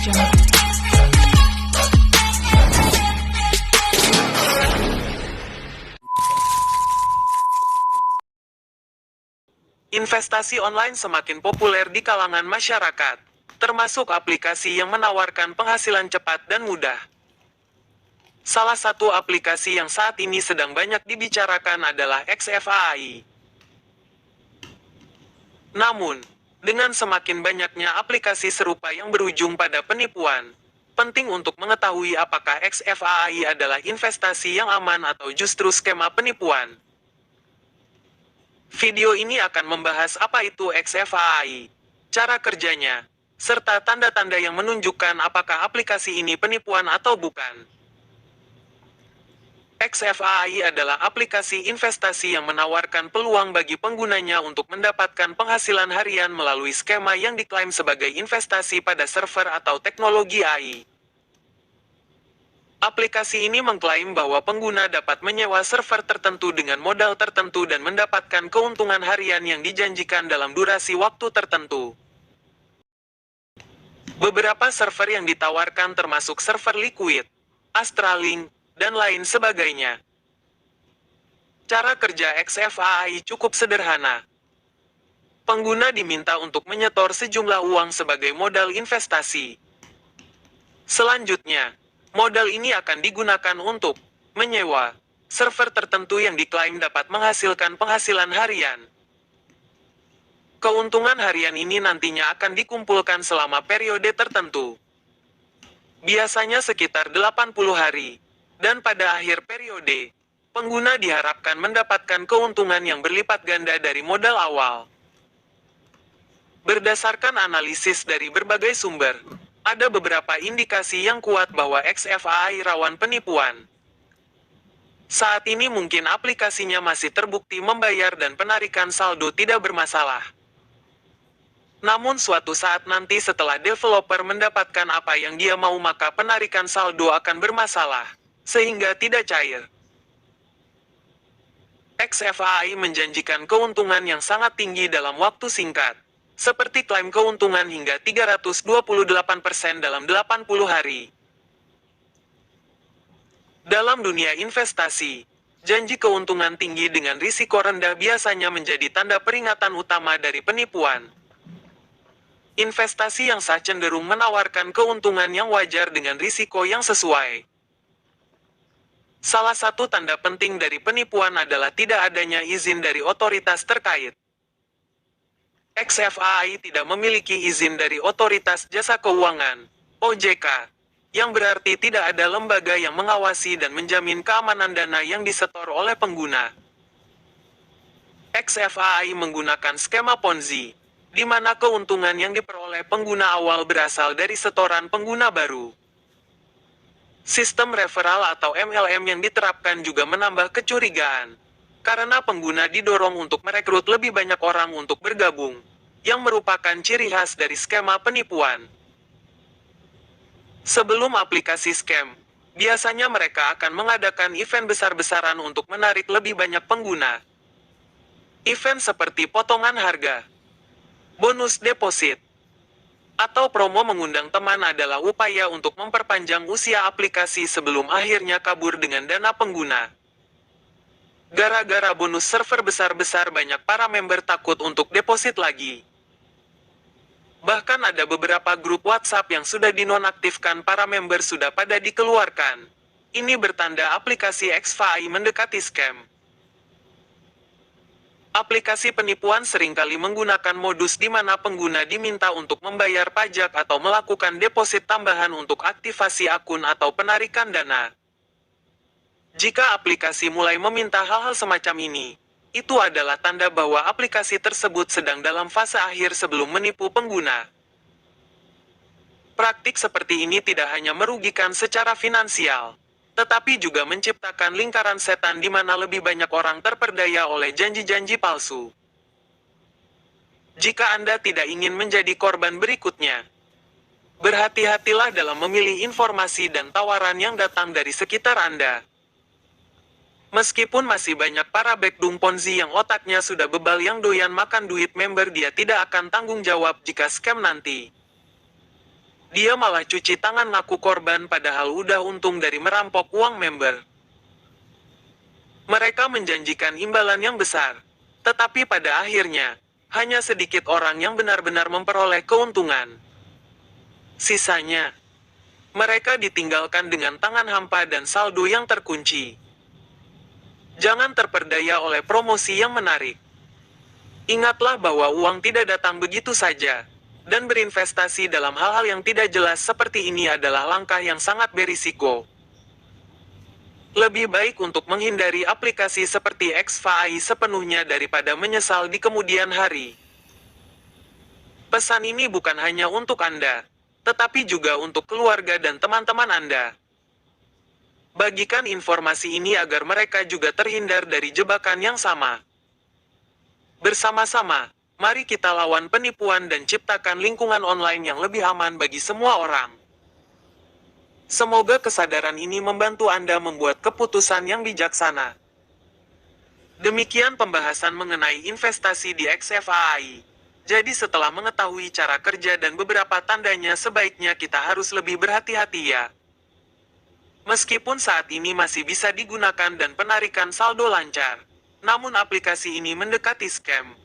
Investasi online semakin populer di kalangan masyarakat, termasuk aplikasi yang menawarkan penghasilan cepat dan mudah. Salah satu aplikasi yang saat ini sedang banyak dibicarakan adalah XFAI. Namun, dengan semakin banyaknya aplikasi serupa yang berujung pada penipuan, penting untuk mengetahui apakah XFAI adalah investasi yang aman atau justru skema penipuan. Video ini akan membahas apa itu XFAI, cara kerjanya, serta tanda-tanda yang menunjukkan apakah aplikasi ini penipuan atau bukan. XFAI adalah aplikasi investasi yang menawarkan peluang bagi penggunanya untuk mendapatkan penghasilan harian melalui skema yang diklaim sebagai investasi pada server atau teknologi AI. Aplikasi ini mengklaim bahwa pengguna dapat menyewa server tertentu dengan modal tertentu dan mendapatkan keuntungan harian yang dijanjikan dalam durasi waktu tertentu. Beberapa server yang ditawarkan termasuk server Liquid, Astralink, dan lain sebagainya. Cara kerja XFAI cukup sederhana. Pengguna diminta untuk menyetor sejumlah uang sebagai modal investasi. Selanjutnya, modal ini akan digunakan untuk menyewa server tertentu yang diklaim dapat menghasilkan penghasilan harian. Keuntungan harian ini nantinya akan dikumpulkan selama periode tertentu. Biasanya sekitar 80 hari. Dan pada akhir periode, pengguna diharapkan mendapatkan keuntungan yang berlipat ganda dari modal awal. Berdasarkan analisis dari berbagai sumber, ada beberapa indikasi yang kuat bahwa XFAI rawan penipuan. Saat ini mungkin aplikasinya masih terbukti membayar dan penarikan saldo tidak bermasalah. Namun suatu saat nanti setelah developer mendapatkan apa yang dia mau maka penarikan saldo akan bermasalah, sehingga tidak cair. XFAI menjanjikan keuntungan yang sangat tinggi dalam waktu singkat, seperti klaim keuntungan hingga 328% dalam 80 hari. Dalam dunia investasi, janji keuntungan tinggi dengan risiko rendah biasanya menjadi tanda peringatan utama dari penipuan. Investasi yang sah cenderung menawarkan keuntungan yang wajar dengan risiko yang sesuai. Salah satu tanda penting dari penipuan adalah tidak adanya izin dari otoritas terkait. XFAI tidak memiliki izin dari Otoritas Jasa Keuangan, OJK, yang berarti tidak ada lembaga yang mengawasi dan menjamin keamanan dana yang disetor oleh pengguna. XFAI menggunakan skema Ponzi, di mana keuntungan yang diperoleh pengguna awal berasal dari setoran pengguna baru. Sistem referral atau MLM yang diterapkan juga menambah kecurigaan, karena pengguna didorong untuk merekrut lebih banyak orang untuk bergabung, yang merupakan ciri khas dari skema penipuan. Sebelum aplikasi scam, biasanya mereka akan mengadakan event besar-besaran untuk menarik lebih banyak pengguna. Event seperti potongan harga, bonus deposit, atau promo mengundang teman adalah upaya untuk memperpanjang usia aplikasi sebelum akhirnya kabur dengan dana pengguna. Gara-gara bonus server besar-besar banyak para member takut untuk deposit lagi. Bahkan ada beberapa grup WhatsApp yang sudah dinonaktifkan para member sudah pada dikeluarkan. Ini bertanda aplikasi XFAI mendekati scam. Aplikasi penipuan seringkali menggunakan modus di mana pengguna diminta untuk membayar pajak atau melakukan deposit tambahan untuk aktivasi akun atau penarikan dana. Jika aplikasi mulai meminta hal-hal semacam ini, itu adalah tanda bahwa aplikasi tersebut sedang dalam fase akhir sebelum menipu pengguna. Praktik seperti ini tidak hanya merugikan secara finansial, tetapi juga menciptakan lingkaran setan di mana lebih banyak orang terperdaya oleh janji-janji palsu. Jika Anda tidak ingin menjadi korban berikutnya, berhati-hatilah dalam memilih informasi dan tawaran yang datang dari sekitar Anda. Meskipun masih banyak para backdung Ponzi yang otaknya sudah bebal yang doyan makan duit member, dia tidak akan tanggung jawab jika scam nanti. Dia malah cuci tangan ngaku korban padahal udah untung dari merampok uang member. Mereka menjanjikan imbalan yang besar. Tetapi pada akhirnya, hanya sedikit orang yang benar-benar memperoleh keuntungan. Sisanya, mereka ditinggalkan dengan tangan hampa dan saldo yang terkunci. Jangan terperdaya oleh promosi yang menarik. Ingatlah bahwa uang tidak datang begitu saja. Dan berinvestasi dalam hal-hal yang tidak jelas seperti ini adalah langkah yang sangat berisiko. Lebih baik untuk menghindari aplikasi seperti XFAI sepenuhnya daripada menyesal di kemudian hari. Pesan ini bukan hanya untuk Anda, tetapi juga untuk keluarga dan teman-teman Anda. Bagikan informasi ini agar mereka juga terhindar dari jebakan yang sama. Bersama-sama, mari kita lawan penipuan dan ciptakan lingkungan online yang lebih aman bagi semua orang. Semoga kesadaran ini membantu Anda membuat keputusan yang bijaksana. Demikian pembahasan mengenai investasi di XFAI. Jadi setelah mengetahui cara kerja dan beberapa tandanya sebaiknya kita harus lebih berhati-hati ya. Meskipun saat ini masih bisa digunakan dan penarikan saldo lancar, namun aplikasi ini mendekati scam.